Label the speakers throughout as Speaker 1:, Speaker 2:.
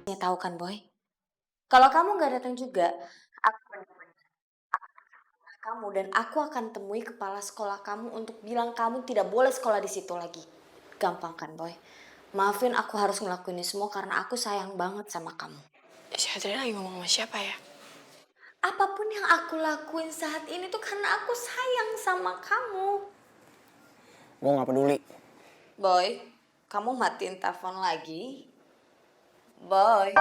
Speaker 1: Ya tahu kan Boy, kalau kamu nggak datang juga, aku benar-benar kamu dan aku akan temui kepala sekolah kamu untuk bilang kamu tidak boleh sekolah di situ lagi. Gampang kan Boy? Maafin aku harus ngelakuin ini semua karena aku sayang banget sama kamu.
Speaker 2: Si Adriana lagi ngomong sama siapa ya?
Speaker 1: Apapun yang aku lakuin saat ini tuh karena aku sayang sama kamu.
Speaker 3: Gue gak peduli.
Speaker 1: Boy, kamu matiin telepon lagi. Boy.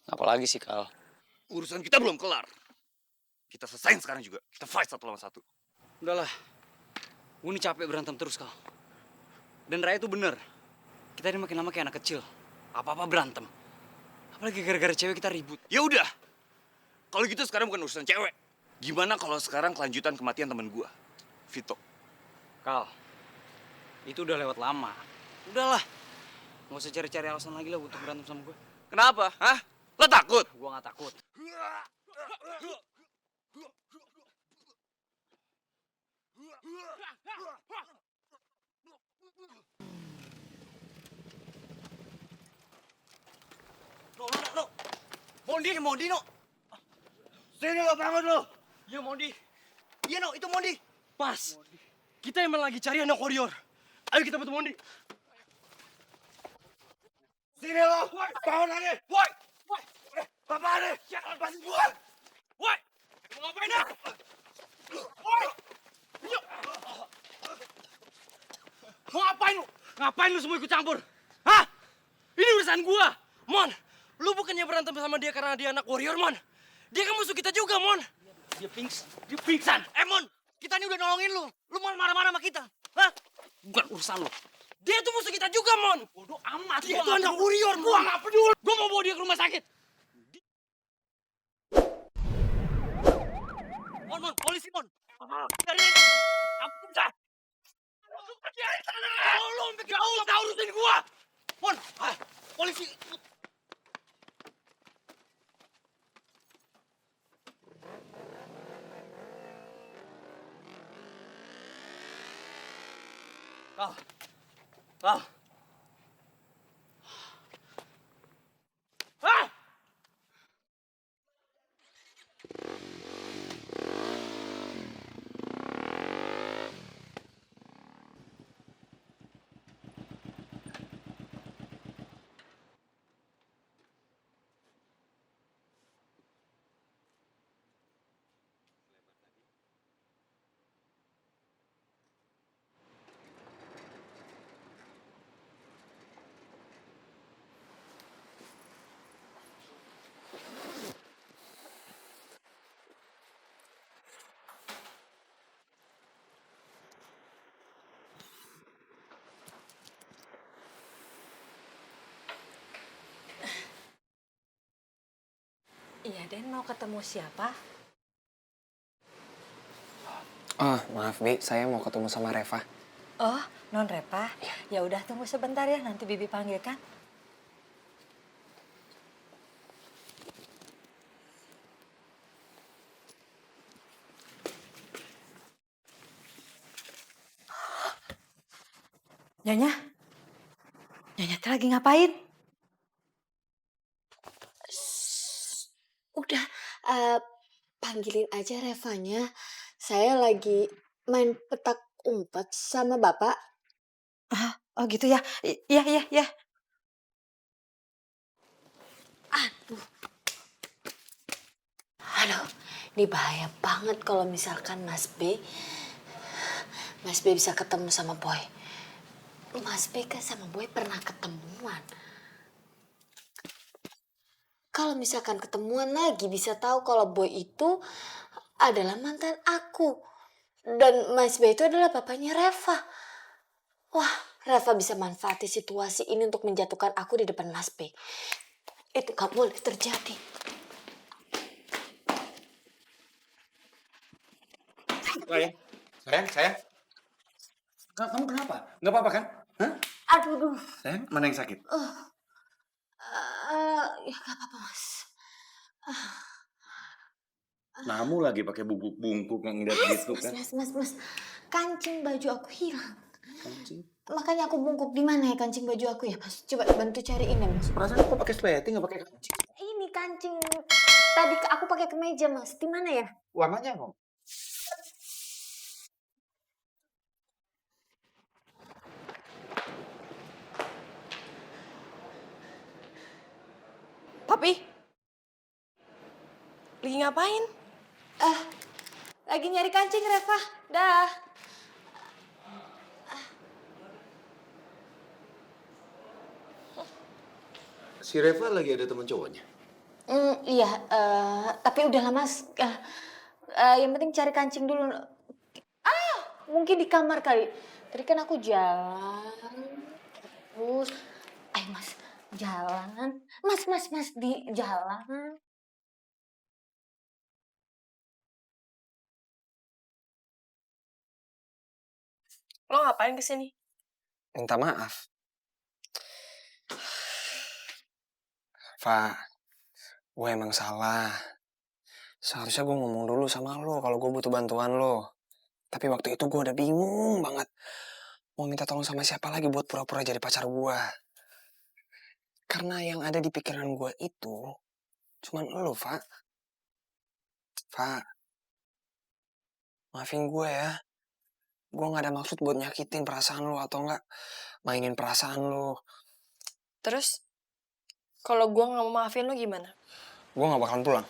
Speaker 3: Apalagi sih, Kal?
Speaker 4: Urusan kita belum kelar. Kita selesain sekarang juga. Kita fight satu lawan satu.
Speaker 5: Udahlah, gue ini capek berantem terus, Kal. Dan Raya tuh bener. Kita ini makin lama kayak anak kecil. Apa-apa berantem. Apalagi gara-gara cewek kita ribut.
Speaker 4: Ya udah. Kalau gitu sekarang bukan urusan cewek. Gimana kalau sekarang kelanjutan kematian teman gua, Vito?
Speaker 5: Kal, itu udah lewat lama. Udahlah, nggak usah cari-cari alasan lagi lah untuk berantem sama gue.
Speaker 4: Kenapa? Hah? Lo takut?
Speaker 5: Gue nggak takut. No. Mondi, no.
Speaker 4: Sini lo, bangun lo.
Speaker 5: Iya, Mondi. Iya, no, itu Mondi. Pas. Kita emang lagi cari anak warrior. Ayo kita bantu Mondi.
Speaker 4: Sini lo. Bangun lagi.
Speaker 5: Woi!
Speaker 4: Apa ada? Lepasin gua.
Speaker 5: Woi! Mau ngapain dah? Woi! Yuk! Mau ngapain lu? Ngapain lu semua ikut campur? Hah? Ini urusan gua. Mon, lu bukannya berantem sama dia karena dia anak warrior, Mon. Dia kan musuh kita juga, Mon. Dia pingsan. Mon, kita ini udah nolongin lu. Lu mau marah-marah sama kita? Hah? Bukan urusan lu. Dia tuh musuh kita juga, Mon. Bodoh amat. Dia tuh anak warrior, gua nggak peduli. Gua mau bawa dia ke rumah sakit. Mon, polisi, Mon. Dari ini. Ampun, dah. Lu pergi dari sana. Lu sampai jauh, nggak urusin gua. Mon, polisi. Kal.
Speaker 1: Iya, Den mau ketemu siapa?
Speaker 3: Oh, maaf, Bi. Saya mau ketemu sama Reva.
Speaker 6: Oh, non Repa. Ya udah tunggu sebentar ya, nanti Bibi panggilkan. Nyonya? Nyonya teh lagi ngapain?
Speaker 1: Udah, panggilin aja Revanya. Saya lagi main petak umpet sama Bapak.
Speaker 6: Oh gitu ya. Iya.
Speaker 1: Aduh, ini bahaya banget kalau misalkan Mas B bisa ketemu sama Boy. Mas B kan sama Boy pernah ketemuan. Kalau misalkan ketemuan lagi bisa tahu kalau Boy itu adalah mantan aku. Dan Mas B itu adalah bapaknya Reva. Wah, Reva bisa manfaati situasi ini untuk menjatuhkan aku di depan Mas B. Itu gak boleh terjadi.
Speaker 4: Sayang. Kamu kenapa? Nggak apa-apa kan? Hah?
Speaker 1: Aduh.
Speaker 4: Sayang, mana yang sakit?
Speaker 1: Ya gak apa-apa Mas.
Speaker 7: Namu lagi pakai bungkuk-bungkuk yang ngeliat gitu kan.
Speaker 1: Mas. Kancing baju aku hilang.
Speaker 7: Kancing.
Speaker 1: Makanya aku bungkuk. Di mana ya kancing baju aku ya, Mas? Coba bantu cariin ya, Mas.
Speaker 7: Perasaan aku pakai sleting nggak pakai kancing.
Speaker 1: Ini kancing. Tadi aku pakai kemeja, Mas. Di mana ya?
Speaker 7: Warnanya kok.
Speaker 2: Papi? Lagi ngapain?
Speaker 1: Lagi nyari kancing, Reva. Dah.
Speaker 7: Si Reva lagi ada teman cowoknya.
Speaker 1: Iya, tapi udahlah, Mas. Yang penting cari kancing dulu. Mungkin di kamar kali. Tadi kan aku jalan. Terus, ayo Mas, jalan. Mas, di jalan.
Speaker 2: Lo ngapain kesini?
Speaker 3: Minta maaf. Fa, gue emang salah. Seharusnya gue ngomong dulu sama lo kalau gue butuh bantuan lo. Tapi waktu itu gue udah bingung banget. Mau minta tolong sama siapa lagi buat pura-pura jadi pacar gue. Karena yang ada di pikiran gue itu cuman lo, Fa. Fa, maafin gue ya. Gue gak ada maksud buat nyakitin perasaan lo atau enggak mainin perasaan lo.
Speaker 2: Terus, kalau gue nggak mau maafin lo gimana?
Speaker 3: Gue gak bakalan pulang.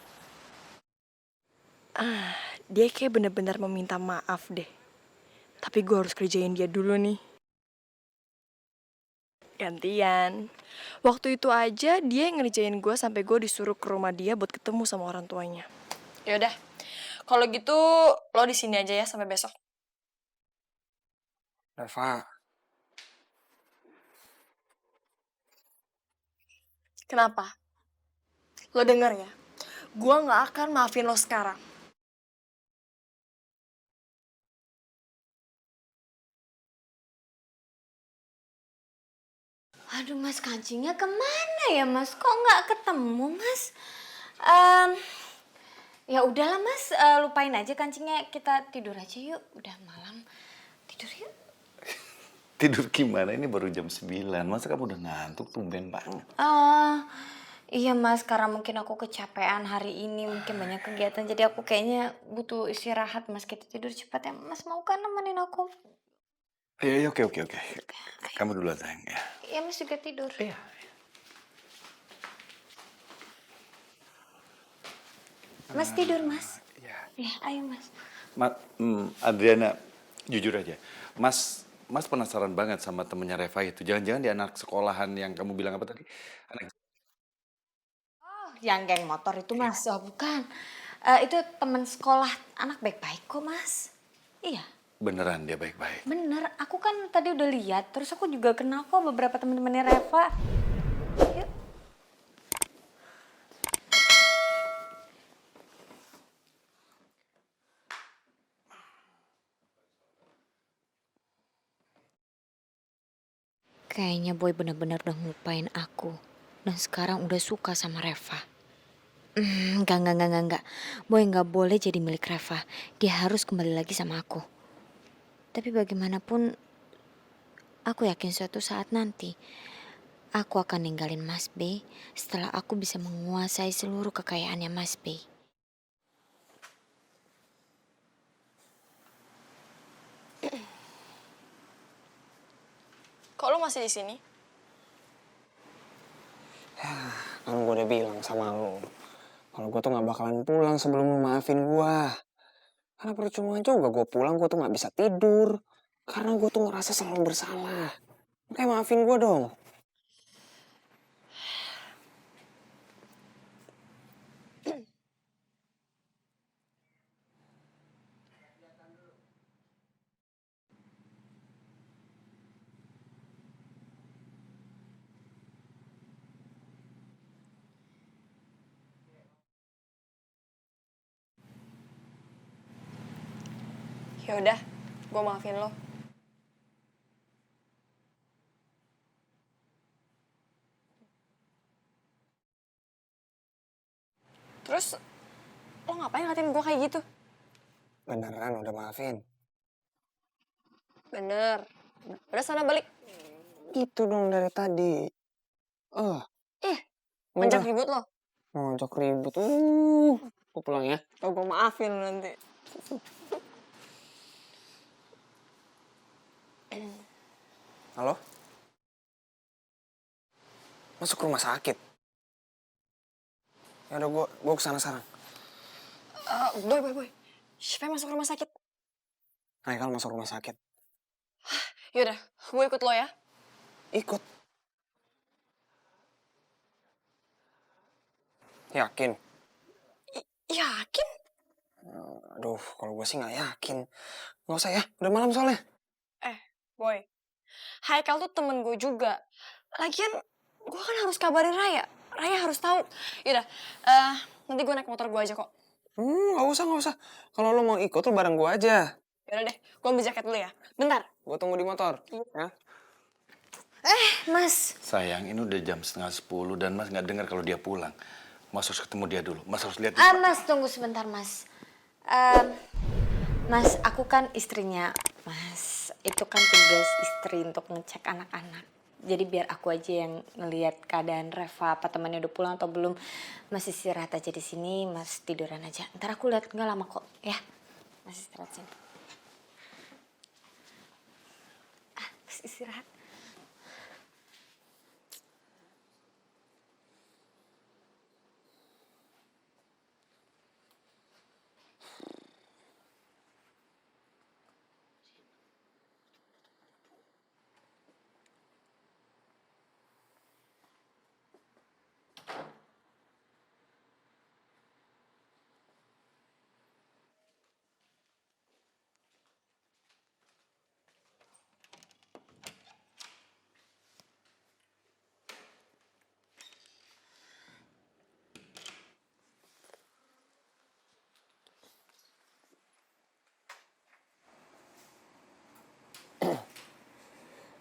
Speaker 2: Dia kayak bener-bener meminta maaf deh. Tapi gue harus kerjain dia dulu nih. Gantian. Waktu itu aja dia yang ngerjain gue sampai gue disuruh ke rumah dia buat ketemu sama orang tuanya. Yaudah, kalau gitu lo di sini aja ya sampai besok.
Speaker 3: Reva,
Speaker 2: Kenapa? Lo denger ya, gue gak akan maafin lo sekarang.
Speaker 1: Aduh, Mas, kancingnya kemana ya, Mas? Kok nggak ketemu, Mas? Ya udahlah, Mas. Lupain aja kancingnya. Kita tidur aja yuk. Udah malam. Tidur yuk.
Speaker 7: Tidur gimana? Ini baru jam 9. Masa kamu udah ngantuk? Tumben banget.
Speaker 1: Iya, Mas. Karena mungkin aku kecapean hari ini. Mungkin banyak kegiatan. Jadi aku kayaknya butuh istirahat, Mas. Kita tidur cepat ya. Mas, mau kan nemenin aku?
Speaker 7: Iya, oke. Kamu duluan, sayang. Ya.
Speaker 1: Iya, Mas juga tidur.
Speaker 7: Iya.
Speaker 1: Mas tidur, Mas.
Speaker 7: Iya.
Speaker 1: Ya, ayo, Mas.
Speaker 7: Adriana, jujur aja. Mas penasaran banget sama temennya Reva itu. Jangan-jangan di anak sekolahan yang kamu bilang apa tadi?
Speaker 1: Yang geng motor itu, Mas. Oh, bukan. Itu teman sekolah anak baik-baik kok, Mas. Iya.
Speaker 7: Beneran dia baik-baik.
Speaker 1: Bener, aku kan tadi udah lihat. Terus aku juga kenal kok beberapa teman-temannya Reva. Yuk. Kayaknya Boy bener-bener udah ngelupain aku. Dan sekarang udah suka sama Reva. Enggak. Boy nggak boleh jadi milik Reva. Dia harus kembali lagi sama aku. Tapi bagaimanapun, aku yakin suatu saat nanti aku akan ninggalin Mas B setelah aku bisa menguasai seluruh kekayaannya Mas B.
Speaker 2: Kok lo masih di sini?
Speaker 3: kan gue udah bilang sama lo. Kalau gue tuh gak bakalan pulang sebelum lo maafin gue. Karena percuma juga gue pulang, gue tuh gak bisa tidur. Karena gue tuh ngerasa selalu bersalah. Makanya maafin gue dong.
Speaker 2: Ya udah, gue maafin lo. Terus lo lo ngapain ngatain gue kayak gitu?
Speaker 3: Beneran udah maafin.
Speaker 2: Bener. Udah sana balik.
Speaker 3: Itu dong dari tadi.
Speaker 2: Ih,
Speaker 3: Udah.
Speaker 2: ngajak ribut lo.
Speaker 3: Ngajak ribut. Gue pulang ya.
Speaker 2: Oh, gue maafin lo nanti.
Speaker 3: Halo? Masuk rumah sakit? Ya udah gue kesana sekarang.
Speaker 2: Boy. Siapa yang masuk rumah sakit?
Speaker 3: Haikal masuk rumah sakit.
Speaker 2: Yaudah, gue ikut lo ya.
Speaker 3: Ikut. Yakin?
Speaker 2: Yakin?
Speaker 3: Aduh, kalau gue sih nggak yakin. Nggak usah ya, udah malam soalnya.
Speaker 2: Boy, Haikal tuh temen gue juga. Lagian, gue kan harus kabarin Raya. Raya harus tahu. Yaudah, nanti gue naik motor gue aja kok.
Speaker 3: Nggak usah. Kalau lo mau ikut, lo bareng gue aja.
Speaker 2: Yaudah deh, gue ambil jaket dulu ya. Bentar.
Speaker 3: Gue tunggu di motor. Ya?
Speaker 1: Mas,
Speaker 7: Sayang, ini udah jam 9:30 dan Mas nggak dengar kalau dia pulang. Mas harus ketemu dia dulu. Mas harus lihat.
Speaker 1: Mas tunggu sebentar Mas. Mas, aku kan istrinya Mas. Itu kan tugas istri untuk ngecek anak-anak. Jadi biar aku aja yang ngelihat keadaan Reva, apa temannya udah pulang atau belum. Mas istirahat aja di sini, Mas tiduran aja. Ntar aku lihat nggak lama kok, ya. Mas istirahat sini. Mas istirahat.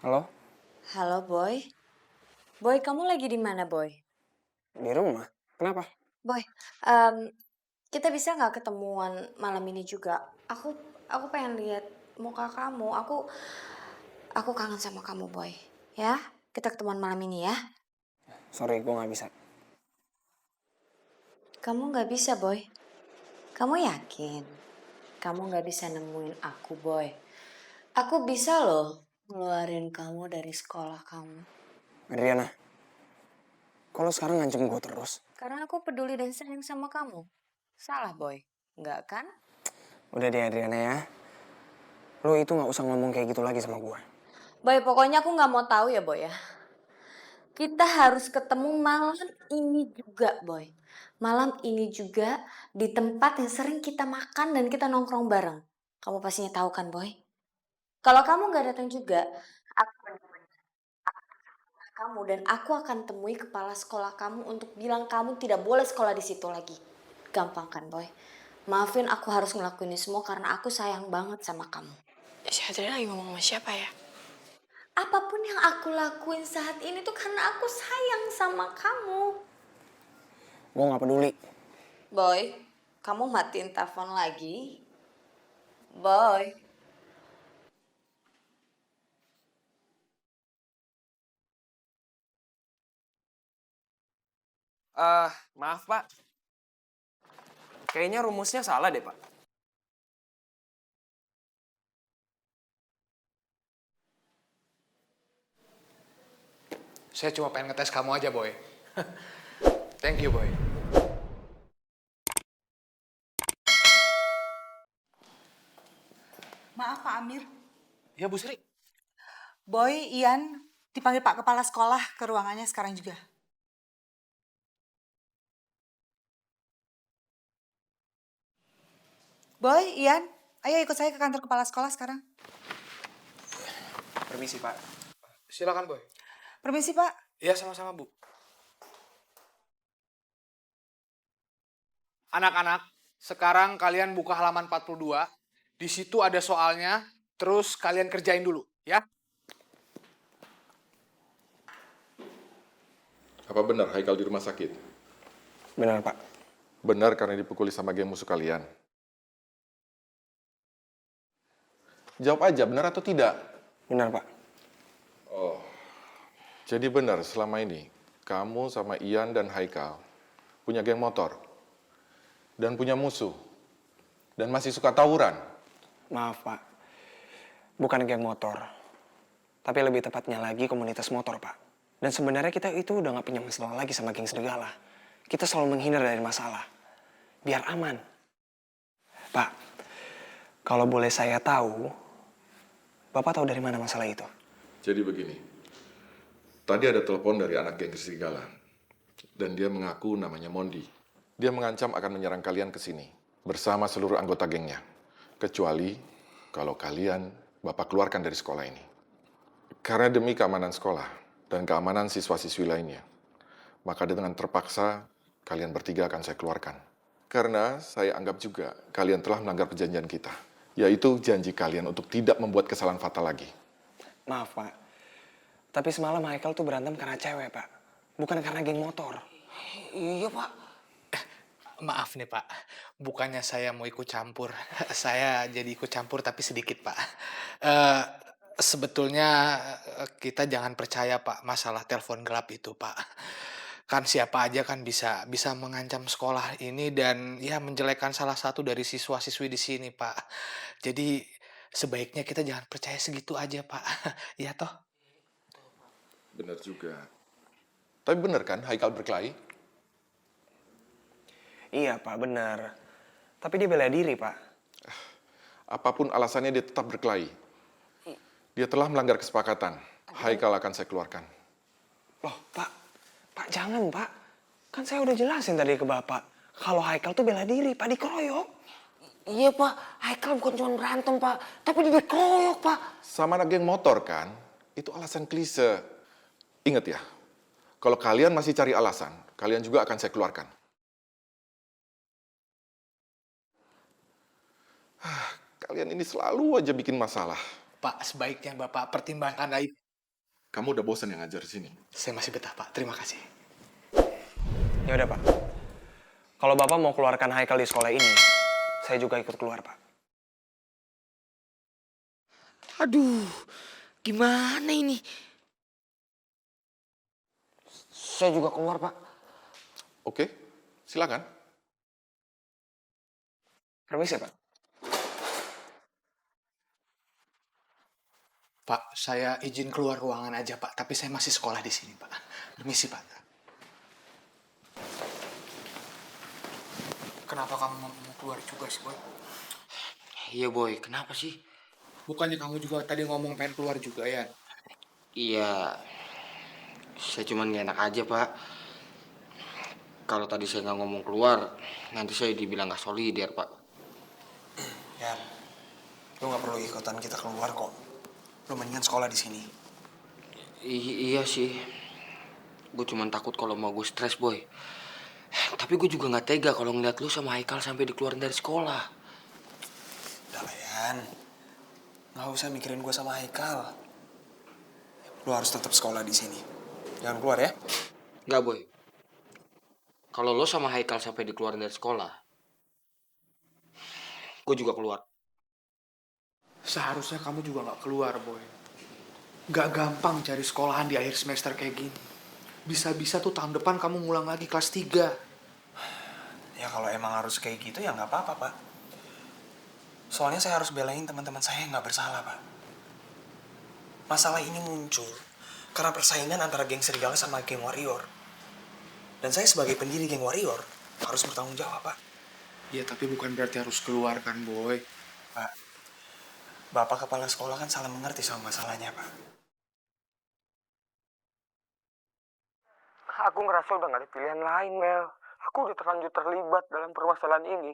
Speaker 3: Halo?
Speaker 1: Halo Boy. Boy, kamu lagi di mana Boy?
Speaker 3: Di rumah? Kenapa?
Speaker 1: Boy, kita bisa nggak ketemuan malam ini juga? Aku pengen lihat muka kamu. Aku kangen sama kamu, Boy. Ya, kita ketemuan malam ini ya.
Speaker 3: Sorry, gue nggak bisa.
Speaker 1: Kamu nggak bisa, Boy. Kamu yakin? Kamu nggak bisa nemuin aku, Boy. Aku bisa loh ngeluarin kamu dari sekolah kamu.
Speaker 3: Adriana, kalau sekarang ngancem gue terus.
Speaker 1: Karena aku peduli dan sayang sama kamu. Salah, Boy. Nggak kan?
Speaker 3: Udah deh Adriana ya. Lo itu nggak usah ngomong kayak gitu lagi sama gue.
Speaker 1: Boy, pokoknya aku nggak mau tahu ya, Boy ya. Kita harus ketemu malam ini juga, Boy. Malam ini juga di tempat yang sering kita makan dan kita nongkrong bareng. Kamu pastinya tahu kan, Boy? Kalau kamu nggak datang juga, aku kamu dan aku akan temui kepala sekolah kamu untuk bilang kamu tidak boleh sekolah di situ lagi. Gampang kan, Boy? Maafin aku harus ngelakuin ini semua karena aku sayang banget sama kamu.
Speaker 2: Si Adriana lagi ngomong sama siapa ya?
Speaker 1: Apapun yang aku lakuin saat ini tuh karena aku sayang sama kamu.
Speaker 3: Gue nggak peduli.
Speaker 1: Boy, kamu matiin telepon lagi. Boy.
Speaker 3: Maaf Pak. Kayaknya rumusnya salah deh Pak.
Speaker 8: Saya cuma pengen ngetes kamu aja, Boy. Thank you, Boy.
Speaker 6: Maaf Pak Amir.
Speaker 8: Ya, Bu Sri.
Speaker 6: Boy, Ian dipanggil Pak Kepala Sekolah ke ruangannya sekarang juga. Boy, Ian, ayo ikut saya ke kantor Kepala Sekolah sekarang.
Speaker 3: Permisi Pak.
Speaker 8: Silakan, Boy.
Speaker 6: Permisi Pak.
Speaker 8: Iya, sama-sama, Bu. Anak-anak, sekarang kalian buka halaman 42. Di situ ada soalnya, terus kalian kerjain dulu, ya.
Speaker 9: Apa benar Haikal di rumah sakit?
Speaker 3: Benar Pak.
Speaker 9: Benar karena dipukuli sama geng musuh kalian? Jawab aja, benar atau tidak?
Speaker 3: Benar, Pak.
Speaker 9: Oh, jadi benar selama ini kamu sama Ian dan Haikal punya geng motor dan punya musuh dan masih suka tawuran.
Speaker 3: Maaf, Pak. Bukan geng motor. Tapi lebih tepatnya lagi komunitas motor, Pak. Dan sebenarnya kita itu udah gak punya masalah lagi sama geng serigala. Kita selalu menghindar dari masalah. Biar aman. Pak, kalau boleh saya tahu, Bapak tahu dari mana masalah itu?
Speaker 9: Jadi begini, tadi ada telepon dari anak geng serigala. Dan dia mengaku namanya Mondi. Dia mengancam akan menyerang kalian ke sini bersama seluruh anggota gengnya. Kecuali kalau kalian Bapak keluarkan dari sekolah ini. Karena demi keamanan sekolah dan keamanan siswa-siswi lainnya, maka dengan terpaksa kalian bertiga akan saya keluarkan. Karena saya anggap juga kalian telah melanggar perjanjian kita, yaitu janji kalian untuk tidak membuat kesalahan fatal lagi.
Speaker 3: Maaf, Pak. Tapi semalam Haikal tuh berantem karena cewek, Pak. Bukan karena geng motor.
Speaker 8: Iya, Pak. Maaf nih, Pak. Bukannya saya mau ikut campur. Saya jadi ikut campur tapi sedikit, Pak. Sebetulnya kita jangan percaya, Pak, masalah telepon gelap itu, Pak. Kan siapa aja kan bisa mengancam sekolah ini dan ya menjelekkan salah satu dari siswa-siswi di sini, Pak. Jadi sebaiknya kita jangan percaya segitu aja, Pak. Ya toh?
Speaker 9: Benar juga. Tapi benar kan Haikal berkelahi?
Speaker 3: Iya, Pak, benar. Tapi dia bela diri, Pak.
Speaker 9: Apapun alasannya dia tetap berkelahi. Dia telah melanggar kesepakatan. Haikal akan saya keluarkan.
Speaker 3: Loh, Pak. Pak, jangan, Pak. Kan saya udah jelasin tadi ke Bapak. Kalau Haikal tuh bela diri, Pak, dikeroyok.
Speaker 10: Iya, Pak. Haikal bukan cuma berantem, Pak. Tapi dikeroyok, Pak.
Speaker 9: Sama anak geng motor kan? Itu alasan klise. Ingat ya, kalau kalian masih cari alasan, kalian juga akan saya keluarkan. Kalian ini selalu aja bikin masalah.
Speaker 8: Pak, sebaiknya Bapak pertimbangkan lagi.
Speaker 9: Kamu udah bosan yang ngajar di sini?
Speaker 8: Saya masih betah, Pak. Terima kasih.
Speaker 3: Ya udah, Pak. Kalau Bapak mau keluarkan Haikal di sekolah ini, saya juga ikut keluar, Pak.
Speaker 10: Aduh, gimana ini? Saya juga keluar, Pak.
Speaker 9: Oke, silakan.
Speaker 3: Permisi, Pak.
Speaker 8: Pak, saya izin keluar ruangan aja, Pak. Tapi saya masih sekolah di sini, Pak. Permisi, Pak. Kenapa kamu mau keluar juga sih, Boy?
Speaker 10: Iya, Boy. Kenapa sih?
Speaker 8: Bukannya kamu juga tadi ngomong pengen keluar juga, ya?
Speaker 10: Iya, saya cuman gak enak aja, Pak. Kalau tadi saya nggak ngomong keluar, nanti saya dibilang gak solider, Pak.
Speaker 3: Yan, lu gak perlu ikutan kita keluar kok. Lu mendingan sekolah di sini.
Speaker 10: Iya sih. Gue cuman takut kalau mau gue stres, Boy. Tapi gue juga gak tega kalau ngeliat lu sama Haikal sampai dikeluarin dari sekolah.
Speaker 3: Udah lah, Yan. Gak usah mikirin gue sama Haikal. Lu harus tetap sekolah di sini. Jangan keluar ya.
Speaker 10: Nggak, Boy. Kalau lo sama Haikal sampai dikeluarin dari sekolah, gue juga keluar.
Speaker 8: Seharusnya kamu juga nggak keluar, Boy. Nggak gampang cari sekolahan di akhir semester kayak gini. Bisa-bisa tuh tahun depan kamu ngulang lagi kelas 3.
Speaker 3: Ya kalau emang harus kayak gitu ya nggak apa-apa, Pak. Soalnya saya harus belain teman-teman saya yang nggak bersalah, Pak. Masalah ini muncul karena persaingan antara geng serigala sama geng warrior. Dan saya sebagai pendiri geng warrior harus bertanggung jawab, Pak.
Speaker 8: Iya, tapi bukan berarti harus keluar kan, Boy.
Speaker 3: Pak, Bapak kepala sekolah kan salah mengerti sama masalahnya, Pak. Aku ngerasa udah gak ada pilihan lain, Mel. Aku udah terlanjur terlibat dalam permasalahan ini.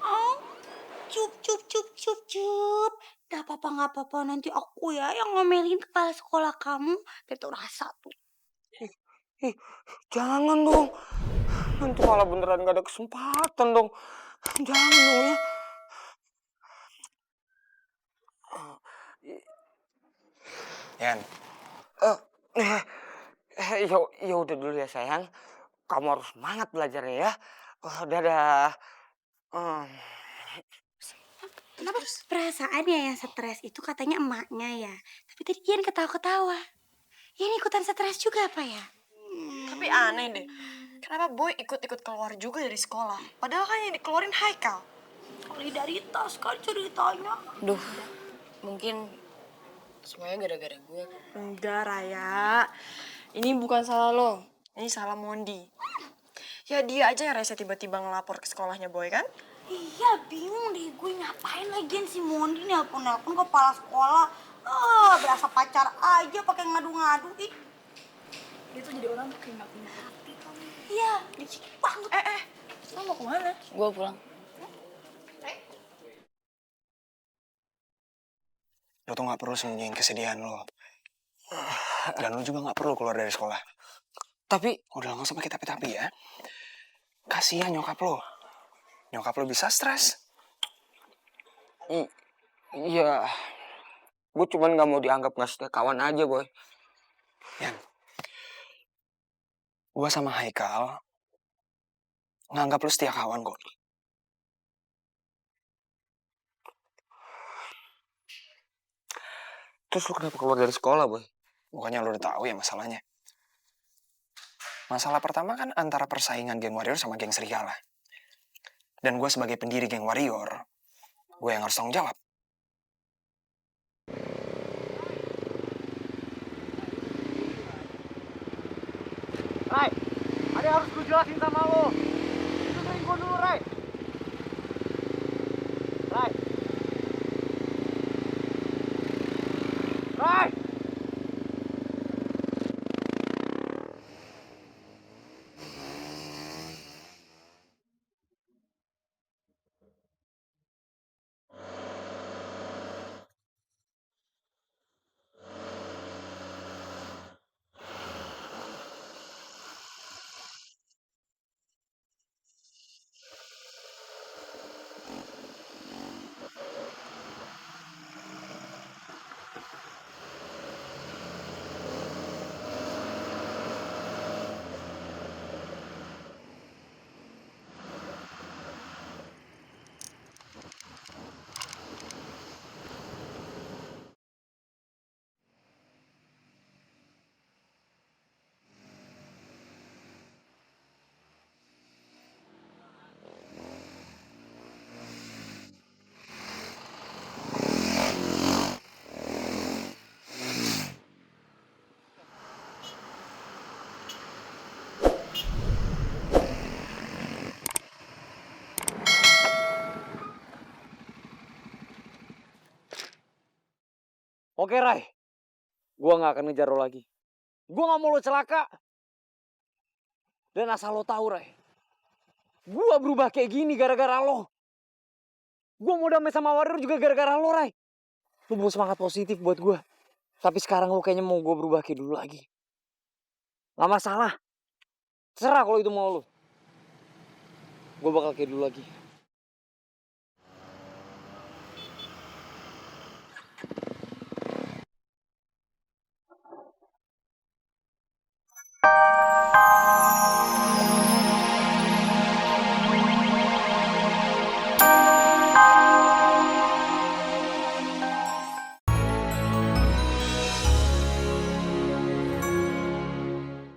Speaker 11: Oh, cup. Gak apa-apa, nanti aku ya yang ngomelin kepala sekolah kamu. Dia tuh rasa tuh.
Speaker 3: Jangan dong. Nanti malah beneran gak ada kesempatan dong. Jangan dong ya. Yan.
Speaker 10: Ya udah dulu ya sayang. Kamu harus semangat belajarnya ya. Oh, dadah.
Speaker 11: Kenapa perasaannya yang stres itu katanya emaknya ya? Tapi tadi Ian ketawa-ketawa. Ian ikutan stres juga apa ya?
Speaker 2: Tapi aneh deh. Kenapa Boy ikut-ikut keluar juga dari sekolah? Padahal kan yang dikeluarin Haikal.
Speaker 11: Solidaritas kan ceritanya.
Speaker 2: Duh, mungkin semuanya gara-gara gue. Enggak, Raya. Ini bukan salah lo. Ini salah Mondi. Ya dia aja yang rese tiba-tiba ngelapor ke sekolahnya Boy kan?
Speaker 11: Iya, bingung deh gue ngapain lagian si Mondi nelpon-nelpon ke kepala sekolah. Berasa pacar aja pakai ngadu-ngadu. Ih,
Speaker 2: Dia tuh jadi orang tuh kayak gak punya hati.
Speaker 11: iya, licik banget.
Speaker 2: Lo mau kemana? Gue pulang.
Speaker 3: Lo tuh gak perlu sembunyiin kesedihan lo. Dan lo juga gak perlu keluar dari sekolah.
Speaker 10: Tapi
Speaker 3: Udah gak usah pakai tapi-tapi ya. Kasihan nyokap lo. Nyokap lo bisa stres.
Speaker 10: iya, gue cuman nggak mau dianggap nggak setia kawan aja, Boy.
Speaker 3: Yan, gue sama Haikal nganggap lo setia kawan kok.
Speaker 10: Terus lu kenapa keluar dari sekolah, Boy?
Speaker 3: Bukannya lo udah tahu ya masalahnya. Masalah pertama kan antara persaingan geng warrior sama geng serigala. Dan gue sebagai pendiri geng warrior, gue yang harus tanggung jawab.
Speaker 5: Rai, ada yang harus gue jelasin sama lo. Dengerin gue dulu, Rai. Rai. Rai. Oke, Rai. Gua nggak akan ngejar lo lagi. Gua nggak mau lo celaka. Dan asal lo tahu, Rai. Gua berubah kayak gini gara-gara lo. Gua mau damai sama Warrior juga gara-gara lo, Rai. Lo bawa semangat positif buat gua. Tapi sekarang lo kayaknya mau gua berubah kayak dulu lagi. Gak masalah. Terserah kalau itu mau lo. Gua bakal kayak dulu lagi.